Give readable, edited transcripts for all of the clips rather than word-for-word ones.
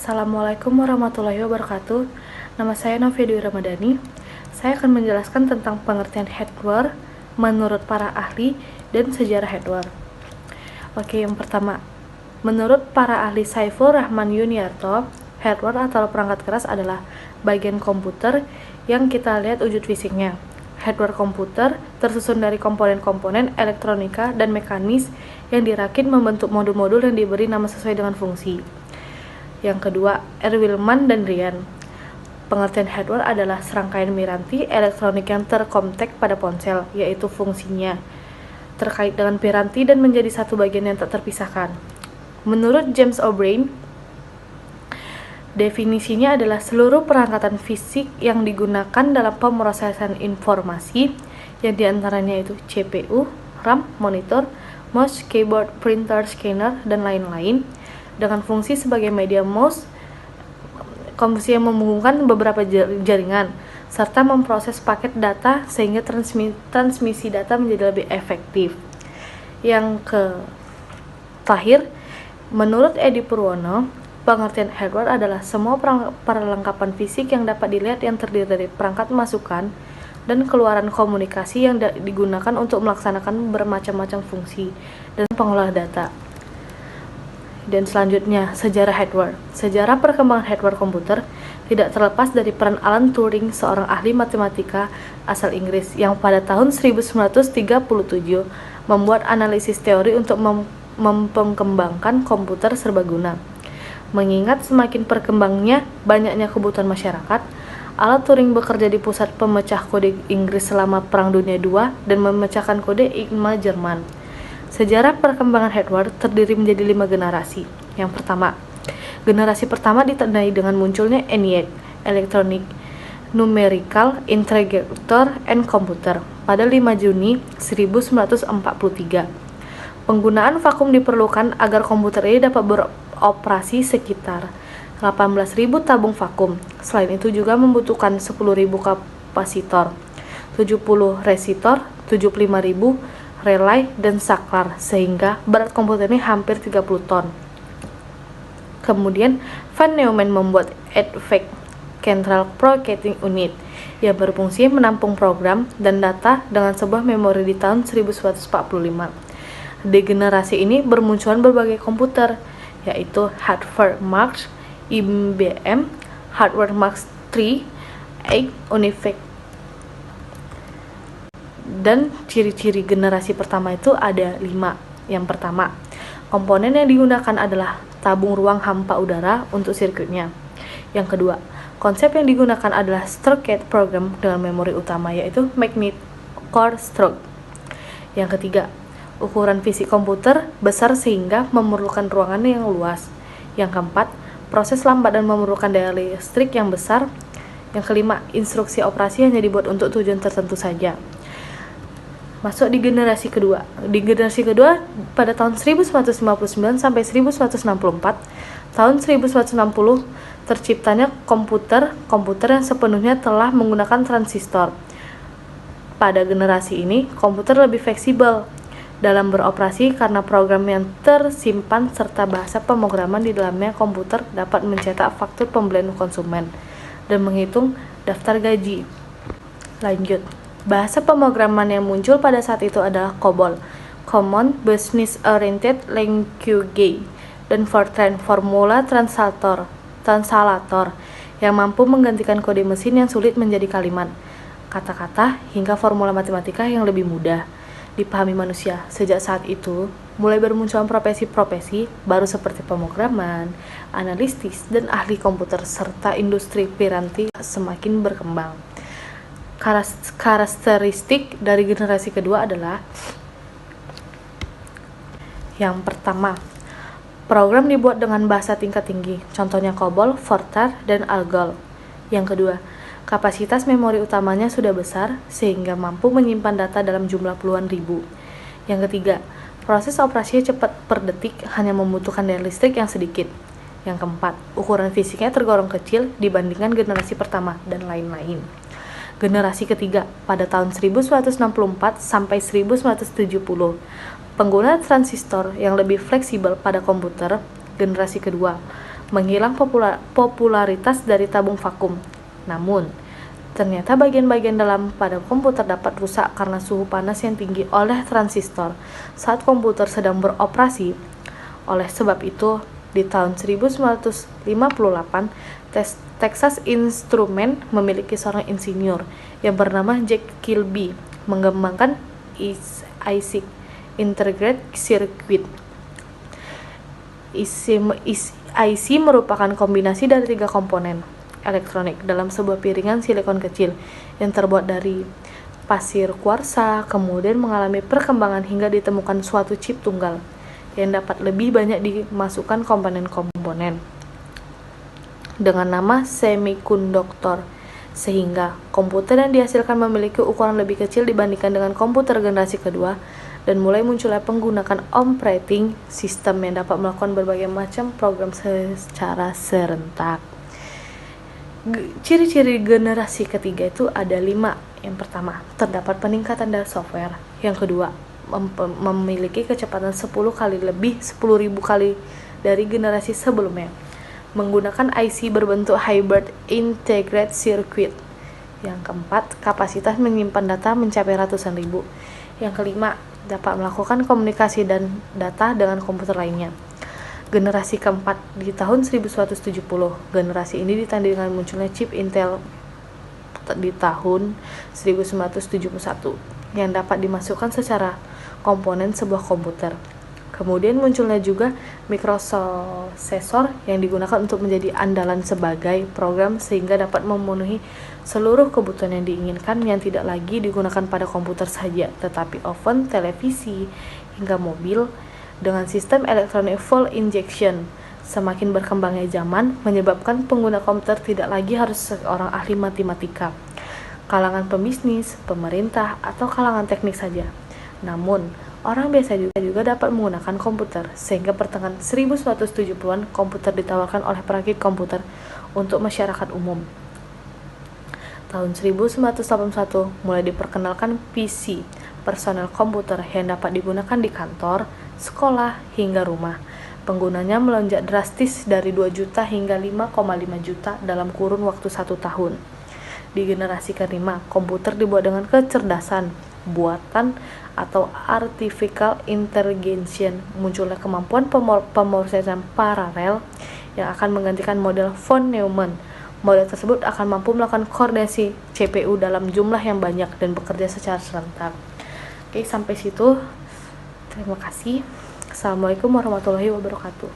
Assalamualaikum warahmatullahi wabarakatuh. Nama saya Novia Dwi Ramadhani. Saya akan menjelaskan tentang pengertian hardware menurut para ahli dan sejarah hardware. Oke, yang pertama, menurut para ahli Saiful Rahman Yuniarto, hardware atau perangkat keras adalah bagian komputer yang kita lihat wujud fisiknya. Hardware komputer tersusun dari komponen-komponen elektronika dan mekanis yang dirakit membentuk modul-modul yang diberi nama sesuai dengan fungsi. Yang kedua, Erwilman dan Rian. Pengertian hardware adalah serangkaian piranti elektronik yang terkontek pada ponsel, yaitu fungsinya terkait dengan piranti dan menjadi satu bagian yang tak terpisahkan. Menurut James O'Brien, definisinya adalah seluruh perangkatan fisik yang digunakan dalam pemrosesan informasi, yang diantaranya itu CPU, RAM, monitor, mouse, keyboard, printer, scanner, dan lain-lain, dengan fungsi sebagai media mouse, komputer yang menghubungkan beberapa jaringan, serta memproses paket data sehingga transmisi data menjadi lebih efektif. Yang terakhir, menurut Edi Purwono, pengertian hardware adalah semua perlengkapan fisik yang dapat dilihat yang terdiri dari perangkat masukan dan keluaran komunikasi yang digunakan untuk melaksanakan bermacam-macam fungsi dan pengolah data. Dan selanjutnya, sejarah hardware. Sejarah perkembangan hardware komputer tidak terlepas dari peran Alan Turing, seorang ahli matematika asal Inggris yang pada tahun 1937 membuat analisis teori untuk mengembangkan komputer serbaguna. Mengingat semakin berkembangnya banyaknya kebutuhan masyarakat, Alan Turing bekerja di pusat pemecah kode Inggris selama Perang Dunia II dan memecahkan kode Enigma Jerman. Sejarah perkembangan hardware terdiri menjadi 5 generasi. Yang pertama, generasi pertama ditandai dengan munculnya ENIAC, Electronic Numerical Integrator and Computer, pada 5 Juni 1943. Penggunaan vakum diperlukan agar komputer ini dapat beroperasi sekitar 18.000 tabung vakum. Selain itu juga membutuhkan 10.000 kapasitor, 70 resistor, 75.000 relay dan saklar, sehingga berat komputer ini hampir 30 ton. Kemudian, Van Neumann membuat ADVEC, Central Processing Unit, yang berfungsi menampung program dan data dengan sebuah memori di tahun 1945. Di generasi ini bermunculan berbagai komputer, yaitu Hardware Max, IBM, Hardware Max III, Univac. Dan ciri-ciri generasi pertama itu ada 5. Yang pertama, komponen yang digunakan adalah tabung ruang hampa udara untuk sirkuitnya. Yang kedua, konsep yang digunakan adalah stroke gate program dengan memori utama, yaitu magnet core stroke. Yang ketiga, ukuran fisik komputer besar sehingga memerlukan ruangan yang luas. Yang keempat, proses lambat dan memerlukan daya listrik yang besar. Yang kelima, instruksi operasi hanya dibuat untuk tujuan tertentu saja. Masuk di generasi kedua. Di generasi kedua pada tahun 1959 sampai 1964, tahun 1960 terciptanya komputer yang sepenuhnya telah menggunakan transistor. Pada generasi ini, komputer lebih fleksibel dalam beroperasi karena program yang tersimpan serta bahasa pemrograman di dalamnya. Komputer dapat mencetak faktur pembelian konsumen dan menghitung daftar gaji. Lanjut. Bahasa pemrograman yang muncul pada saat itu adalah COBOL, Common Business Oriented Language, dan Fortran, Formula Translator, yang mampu menggantikan kode mesin yang sulit menjadi kalimat, kata-kata, hingga formula matematika yang lebih mudah dipahami manusia. Sejak saat itu, mulai bermunculan profesi-profesi baru seperti pemrograman, analitis, dan ahli komputer, serta industri piranti semakin berkembang. Karakteristik dari generasi kedua adalah: yang pertama, program dibuat dengan bahasa tingkat tinggi, contohnya COBOL, Fortran, dan ALGOL. Yang kedua, kapasitas memori utamanya sudah besar sehingga mampu menyimpan data dalam jumlah puluhan ribu. Yang ketiga, proses operasinya cepat per detik, hanya membutuhkan daya listrik yang sedikit. Yang keempat, ukuran fisiknya tergolong kecil dibandingkan generasi pertama, dan lain-lain. Generasi ketiga pada tahun 1964 sampai 1970. Pengguna transistor yang lebih fleksibel pada komputer. Generasi kedua, menghilang popularitas dari tabung vakum. Namun, ternyata bagian-bagian dalam pada komputer dapat rusak karena suhu panas yang tinggi oleh transistor saat komputer sedang beroperasi. Oleh sebab itu, di tahun 1958, Texas Instruments memiliki seorang insinyur yang bernama Jack Kilby mengembangkan IC, Integrated Circuit. IC merupakan kombinasi dari 3 komponen elektronik dalam sebuah piringan silikon kecil yang terbuat dari pasir kuarsa, kemudian mengalami perkembangan hingga ditemukan suatu chip tunggal yang dapat lebih banyak dimasukkan komponen-komponen dengan nama semikonduktor, sehingga komputer yang dihasilkan memiliki ukuran lebih kecil dibandingkan dengan komputer generasi kedua, dan mulai munculnya penggunaan operating system yang dapat melakukan berbagai macam program secara serentak. Ciri-ciri generasi ketiga itu ada 5. Yang pertama, terdapat peningkatan dari software. Yang kedua, memiliki kecepatan 10.000 kali dari generasi sebelumnya. Menggunakan IC berbentuk hybrid integrated circuit. Yang keempat, kapasitas menyimpan data mencapai ratusan ribu. Yang kelima, dapat melakukan komunikasi dan data dengan komputer lainnya. Generasi keempat di tahun 1170. Generasi ini ditandai dengan munculnya chip Intel di tahun 1971 yang dapat dimasukkan secara komponen sebuah komputer. Kemudian munculnya juga mikroprosesor yang digunakan untuk menjadi andalan sebagai program sehingga dapat memenuhi seluruh kebutuhan yang diinginkan yang tidak lagi digunakan pada komputer saja, tetapi oven, televisi, hingga mobil dengan sistem elektronik full injection. Semakin berkembangnya zaman menyebabkan pengguna komputer tidak lagi harus seorang ahli matematika, kalangan pembisnis, pemerintah, atau kalangan teknik saja. Namun, orang biasa juga dapat menggunakan komputer, sehingga pertengahan 1970-an komputer ditawarkan oleh perakit komputer untuk masyarakat umum. Tahun 1981 mulai diperkenalkan PC, personal komputer yang dapat digunakan di kantor, sekolah, hingga rumah. Penggunanya melonjak drastis dari 2 juta hingga 5,5 juta dalam kurun waktu 1 tahun. Di generasi kelima, komputer dibuat dengan kecerdasan buatan atau artificial intelligence. Munculnya kemampuan pemrosesan paralel yang akan menggantikan model von Neumann. Model tersebut akan mampu melakukan koordinasi CPU dalam jumlah yang banyak dan bekerja secara serentak. Oke, sampai situ. Terima kasih. Assalamualaikum warahmatullahi wabarakatuh.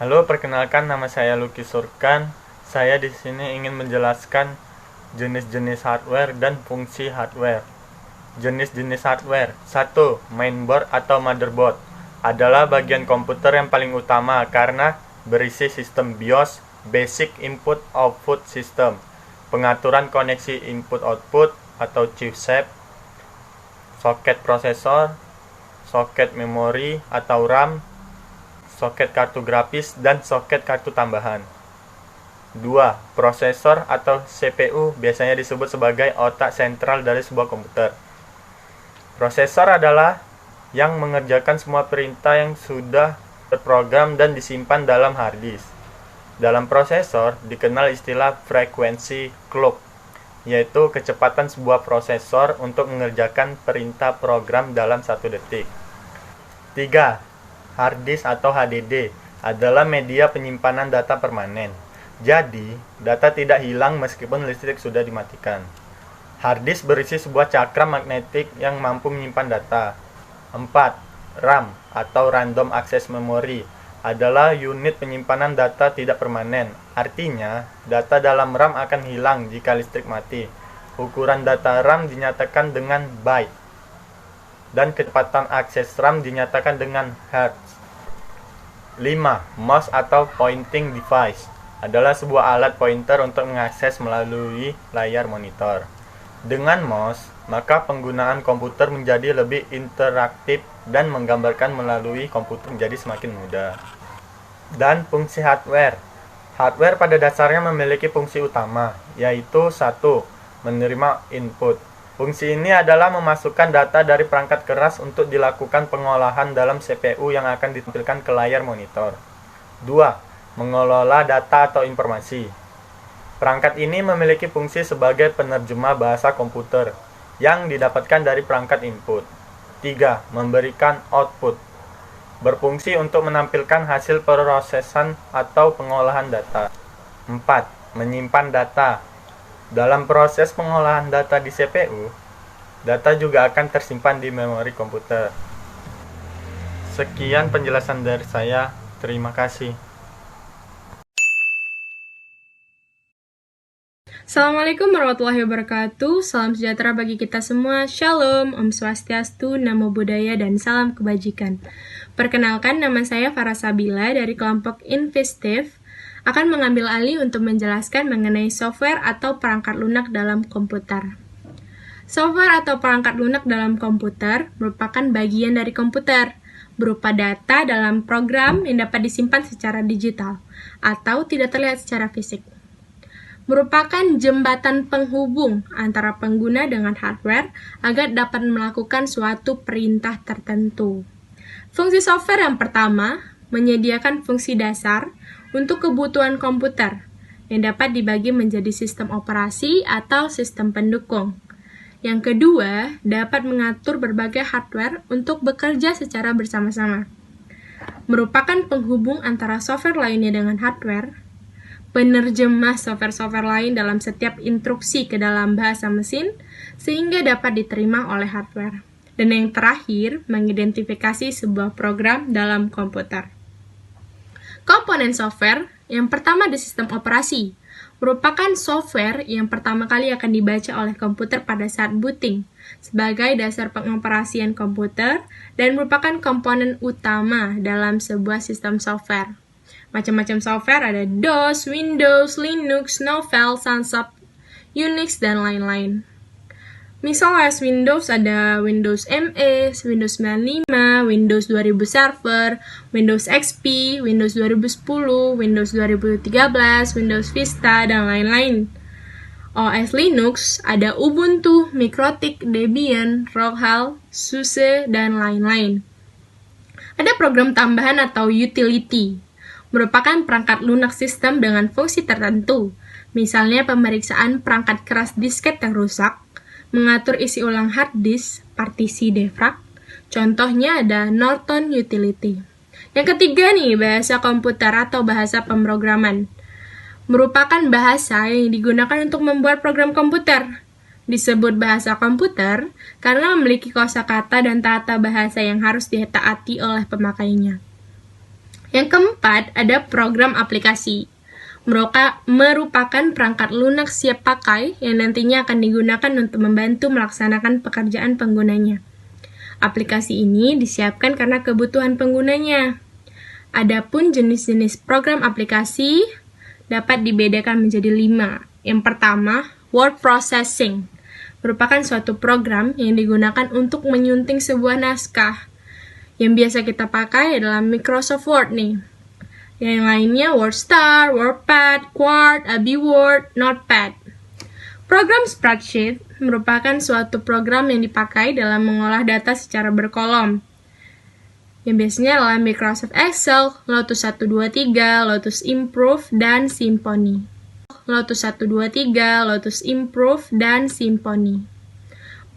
Halo, perkenalkan, nama saya Lucky Surkan. Saya di sini ingin menjelaskan jenis-jenis hardware dan fungsi hardware. Jenis-jenis hardware. 1. Mainboard atau motherboard adalah bagian komputer yang paling utama karena berisi sistem BIOS, Basic Input Output System, pengaturan koneksi input-output atau chipset, soket prosesor, soket memori atau RAM, soket kartu grafis, dan soket kartu tambahan. 2. Prosesor atau CPU biasanya disebut sebagai otak sentral dari sebuah komputer. Prosesor adalah yang mengerjakan semua perintah yang sudah terprogram dan disimpan dalam hard disk. Dalam prosesor dikenal istilah frekuensi clock, yaitu kecepatan sebuah prosesor untuk mengerjakan perintah program dalam 1 detik. 3. Hard disk atau HDD adalah media penyimpanan data permanen. Jadi, data tidak hilang meskipun listrik sudah dimatikan. Hard disk berisi sebuah cakram magnetik yang mampu menyimpan data. 4. RAM atau Random Access Memory adalah unit penyimpanan data tidak permanen. Artinya, data dalam RAM akan hilang jika listrik mati. Ukuran data RAM dinyatakan dengan byte, dan kecepatan akses RAM dinyatakan dengan hertz. 5. Mouse atau pointing device adalah sebuah alat pointer untuk mengakses melalui layar monitor. Dengan mouse, maka penggunaan komputer menjadi lebih interaktif dan menggambarkan melalui komputer menjadi semakin mudah. Dan fungsi hardware. Hardware pada dasarnya memiliki fungsi utama, yaitu 1. Menerima input. Fungsi ini adalah memasukkan data dari perangkat keras untuk dilakukan pengolahan dalam CPU yang akan ditampilkan ke layar monitor. 2. Mengelola data atau informasi. Perangkat ini memiliki fungsi sebagai penerjemah bahasa komputer yang didapatkan dari perangkat input. 3. Memberikan output. Berfungsi untuk menampilkan hasil prosesan atau pengolahan data. 4. Menyimpan data. Dalam proses pengolahan data di CPU, data juga akan tersimpan di memori komputer. Sekian penjelasan dari saya. Terima kasih. Assalamualaikum warahmatullahi wabarakatuh. Salam sejahtera bagi kita semua. Shalom, Om Swastiastu, Namo Buddhaya, dan salam kebajikan. Perkenalkan, nama saya Farah Sabila dari kelompok Investive akan mengambil alih untuk menjelaskan mengenai software atau perangkat lunak dalam komputer. Software atau perangkat lunak dalam komputer merupakan bagian dari komputer, berupa data dalam program yang dapat disimpan secara digital atau tidak terlihat secara fisik. Merupakan jembatan penghubung antara pengguna dengan hardware agar dapat melakukan suatu perintah tertentu. Fungsi software yang pertama menyediakan fungsi dasar untuk kebutuhan komputer yang dapat dibagi menjadi sistem operasi atau sistem pendukung. Yang kedua, dapat mengatur berbagai hardware untuk bekerja secara bersama-sama. Merupakan penghubung antara software lainnya dengan hardware, penerjemah software-software lain dalam setiap instruksi ke dalam bahasa mesin sehingga dapat diterima oleh hardware. Dan yang terakhir, mengidentifikasi sebuah program dalam komputer. Komponen software yang pertama di sistem operasi merupakan software yang pertama kali akan dibaca oleh komputer pada saat booting sebagai dasar pengoperasian komputer dan merupakan komponen utama dalam sebuah sistem software. Macam-macam software ada DOS, Windows, Linux, Novell, Sunsoft, Unix, dan lain-lain. Misal OS Windows ada Windows ME, Windows 95, Windows 2000 Server, Windows XP, Windows 2010, Windows 2013, Windows Vista, dan lain-lain. OS Linux ada Ubuntu, Mikrotik, Debian, Red Hat, SUSE, dan lain-lain. Ada program tambahan atau utility, merupakan perangkat lunak sistem dengan fungsi tertentu, misalnya pemeriksaan perangkat keras disket yang rusak, mengatur isi ulang hard disk, partisi defrag. Contohnya ada Norton Utility. Yang ketiga nih, bahasa komputer atau bahasa pemrograman. Merupakan bahasa yang digunakan untuk membuat program komputer. Disebut bahasa komputer karena memiliki kosakata dan tata bahasa yang harus ditaati oleh pemakainya. Yang keempat, ada program aplikasi. Merupakan perangkat lunak siap pakai yang nantinya akan digunakan untuk membantu melaksanakan pekerjaan penggunanya. Aplikasi ini disiapkan karena kebutuhan penggunanya. Adapun jenis-jenis program aplikasi dapat dibedakan menjadi 5. Yang pertama, word processing. Merupakan suatu program yang digunakan untuk menyunting sebuah naskah. Yang biasa kita pakai adalah Microsoft Word nih. Yang lainnya WordStar, WordPad, Quart, AbiWord, Notepad. Program spreadsheet merupakan suatu program yang dipakai dalam mengolah data secara berkolom. Yang biasanya adalah Microsoft Excel, Lotus 123, Lotus Improve, dan Symfony. Lotus 123, Lotus Improve, dan Symfony.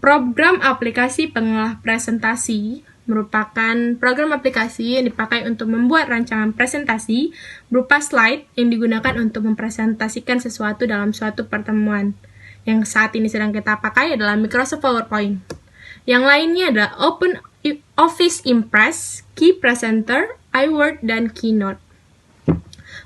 Program aplikasi pengolah presentasi merupakan program aplikasi yang dipakai untuk membuat rancangan presentasi berupa slide yang digunakan untuk mempresentasikan sesuatu dalam suatu pertemuan. Yang saat ini sedang kita pakai adalah Microsoft PowerPoint. Yang lainnya adalah Open Office Impress, Key Presenter, iWord, dan Keynote.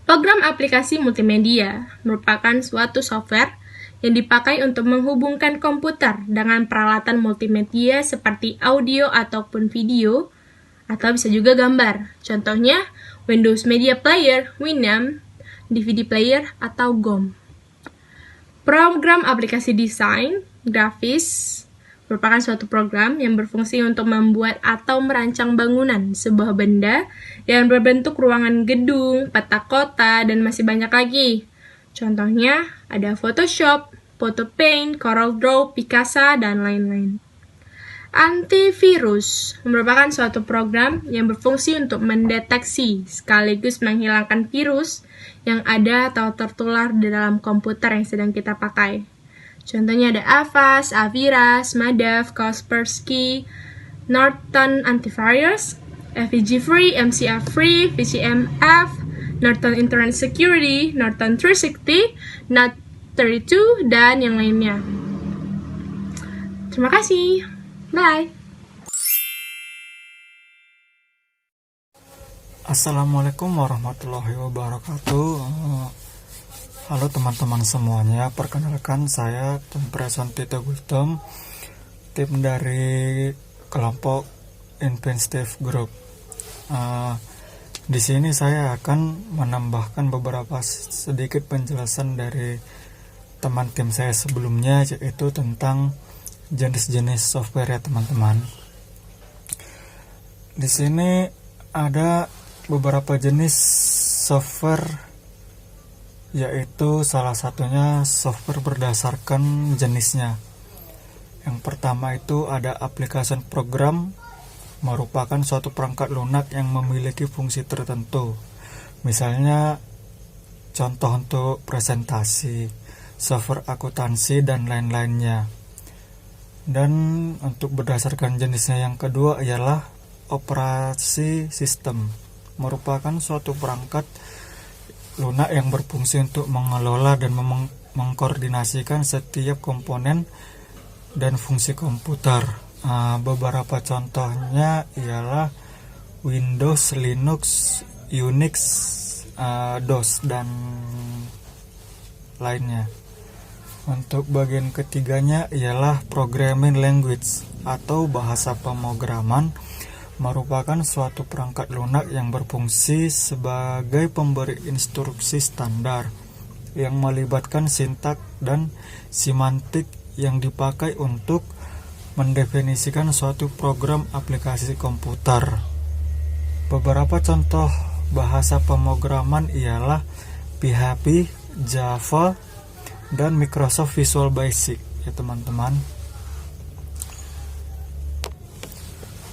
Program aplikasi multimedia merupakan suatu software yang dipakai untuk menghubungkan komputer dengan peralatan multimedia seperti audio ataupun video, atau bisa juga gambar. Contohnya, Windows Media Player, Winamp, DVD Player, atau GOM. Program aplikasi desain, grafis, merupakan suatu program yang berfungsi untuk membuat atau merancang bangunan, sebuah benda yang berbentuk ruangan gedung, peta kota, dan masih banyak lagi. Contohnya, ada Photoshop, PhotoPaint, CorelDRAW, Picasa, dan lain-lain. Antivirus merupakan suatu program yang berfungsi untuk mendeteksi sekaligus menghilangkan virus yang ada atau tertular di dalam komputer yang sedang kita pakai. Contohnya ada Avast, Aviras, Madaf, Kaspersky, Norton Antivirus, FEG Free, MCA Free, VCMF, Norton Internet Security, Norton 360, NAT32, dan yang lainnya. Terima kasih. Bye. Assalamualaikum warahmatullahi wabarakatuh. Halo teman-teman semuanya, perkenalkan saya Tom Preson Tito Gultom, tim dari kelompok Inventive Group. Di sini saya akan menambahkan beberapa sedikit penjelasan dari teman tim saya sebelumnya, yaitu tentang jenis-jenis software ya teman-teman. Di sini ada beberapa jenis software, yaitu salah satunya software berdasarkan jenisnya. Yang pertama itu ada application program, merupakan suatu perangkat lunak yang memiliki fungsi tertentu. Misalnya contoh untuk presentasi, software akuntansi, dan lain-lainnya. Dan untuk berdasarkan jenisnya yang kedua ialah operasi sistem, merupakan suatu perangkat lunak yang berfungsi untuk mengelola dan mengkoordinasikan setiap komponen dan fungsi komputer. Beberapa contohnya ialah Windows, Linux, Unix, DOS, dan lainnya. Untuk bagian ketiganya ialah programming language atau bahasa pemrograman, merupakan suatu perangkat lunak yang berfungsi sebagai pemberi instruksi standar yang melibatkan sintak dan semantik yang dipakai untuk mendefinisikan suatu program aplikasi komputer. Beberapa contoh bahasa pemrograman ialah PHP, Java, dan Microsoft Visual Basic ya teman-teman.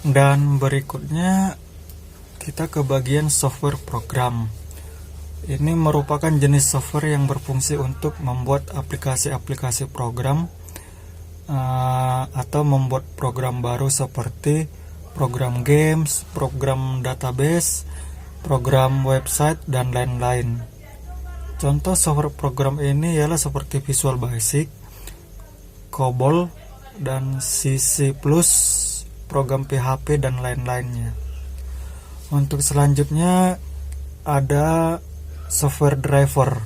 Dan berikutnya kita ke bagian software program. Ini merupakan jenis software yang berfungsi untuk membuat aplikasi-aplikasi program atau membuat program baru seperti program games, program database, program website, dan lain-lain. Contoh software program ini ialah seperti Visual Basic, COBOL, dan C++, program PHP, dan lain-lainnya. Untuk selanjutnya ada software driver,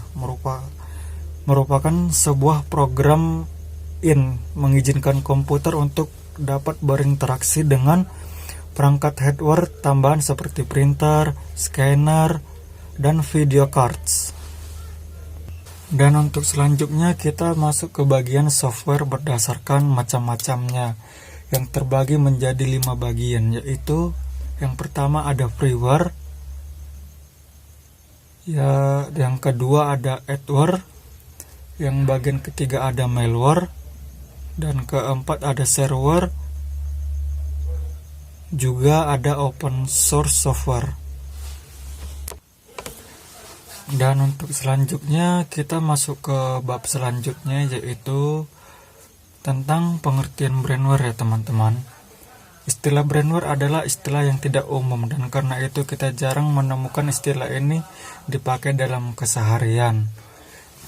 merupakan sebuah program mengizinkan komputer untuk dapat berinteraksi dengan perangkat hardware tambahan seperti printer, scanner, dan video cards. Dan untuk selanjutnya kita masuk ke bagian software berdasarkan macam-macamnya, yang terbagi menjadi 5 bagian, yaitu yang pertama ada freeware, ya, yang kedua ada adware, yang bagian ketiga ada malware, dan keempat ada shareware, juga ada open source software. Dan untuk selanjutnya kita masuk ke bab selanjutnya, yaitu tentang pengertian brandware ya teman-teman. Istilah brandware adalah istilah yang tidak umum, dan karena itu kita jarang menemukan istilah ini dipakai dalam keseharian.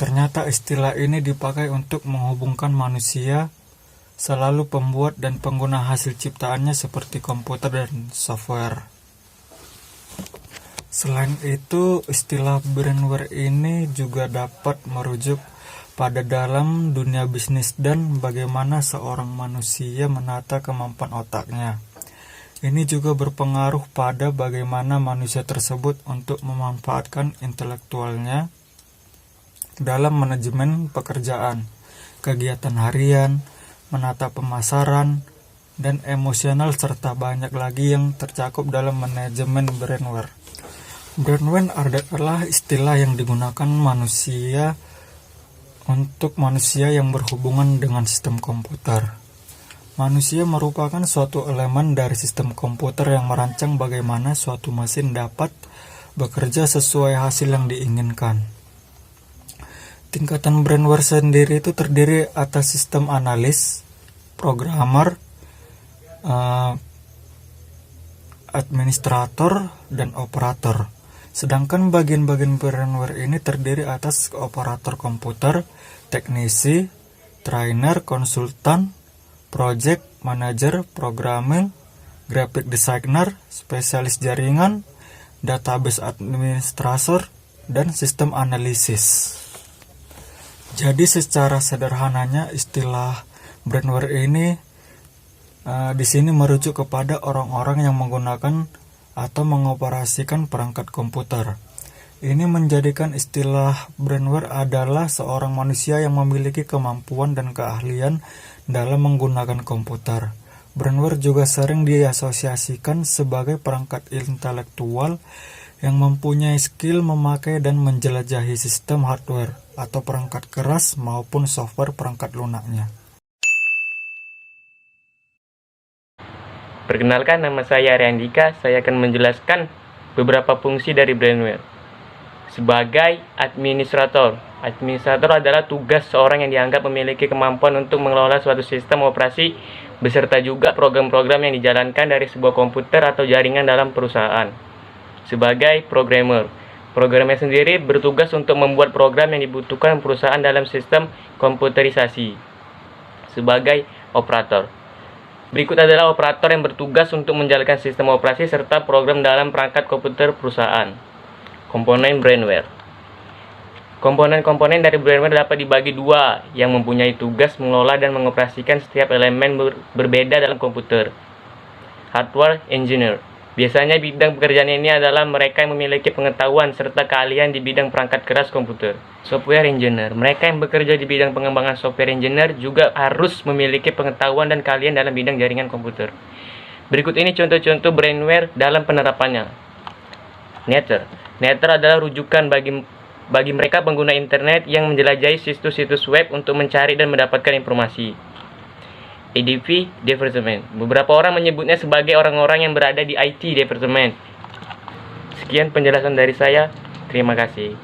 Ternyata istilah ini dipakai untuk menghubungkan manusia selalu pembuat dan pengguna hasil ciptaannya seperti komputer dan software. Selain itu, istilah brandware ini juga dapat merujuk pada dalam dunia bisnis dan bagaimana seorang manusia menata kemampuan otaknya. Ini juga berpengaruh pada bagaimana manusia tersebut untuk memanfaatkan intelektualnya dalam manajemen pekerjaan, kegiatan harian, menata pemasaran, dan emosional, serta banyak lagi yang tercakup dalam manajemen brandware. Brandware adalah istilah yang digunakan manusia untuk manusia yang berhubungan dengan sistem komputer. Manusia merupakan suatu elemen dari sistem komputer yang merancang bagaimana suatu mesin dapat bekerja sesuai hasil yang diinginkan. Tingkatan brainware sendiri itu terdiri atas sistem analis, programmer, administrator, dan operator. Sedangkan bagian-bagian brainware ini terdiri atas operator komputer, teknisi, trainer, konsultan, project manager, programming, graphic designer, spesialis jaringan, database administrator, dan sistem analisis. Jadi secara sederhananya istilah brainware ini di sini merujuk kepada orang-orang yang menggunakan atau mengoperasikan perangkat komputer. Ini menjadikan istilah brainware adalah seorang manusia yang memiliki kemampuan dan keahlian dalam menggunakan komputer. Brainware juga sering diasosiasikan sebagai perangkat intelektual yang mempunyai skill memakai dan menjelajahi sistem hardware atau perangkat keras maupun software perangkat lunaknya. Perkenalkan, nama saya Ariandika. Saya akan menjelaskan beberapa fungsi dari brainware. Sebagai administrator adalah tugas seorang yang dianggap memiliki kemampuan untuk mengelola suatu sistem operasi beserta juga program-program yang dijalankan dari sebuah komputer atau jaringan dalam perusahaan. Sebagai programmer sendiri bertugas untuk membuat program yang dibutuhkan perusahaan dalam sistem komputerisasi. Sebagai operator, berikut adalah operator yang bertugas untuk menjalankan sistem operasi serta program dalam perangkat komputer perusahaan. Komponen brainware. Komponen-komponen dari brainware dapat dibagi dua, yang mempunyai tugas mengelola dan mengoperasikan setiap elemen berbeda dalam komputer. Hardware engineer. Biasanya bidang pekerjaan ini adalah mereka yang memiliki pengetahuan serta keahlian di bidang perangkat keras komputer. Software engineer. Mereka yang bekerja di bidang pengembangan software engineer juga harus memiliki pengetahuan dan keahlian dalam bidang jaringan komputer. Berikut ini contoh-contoh brainware dalam penerapannya. Netter adalah rujukan bagi mereka pengguna internet yang menjelajahi situs-situs web untuk mencari dan mendapatkan informasi. ADV Department. Beberapa orang menyebutnya sebagai orang-orang yang berada di IT Department. Sekian penjelasan dari saya. Terima kasih.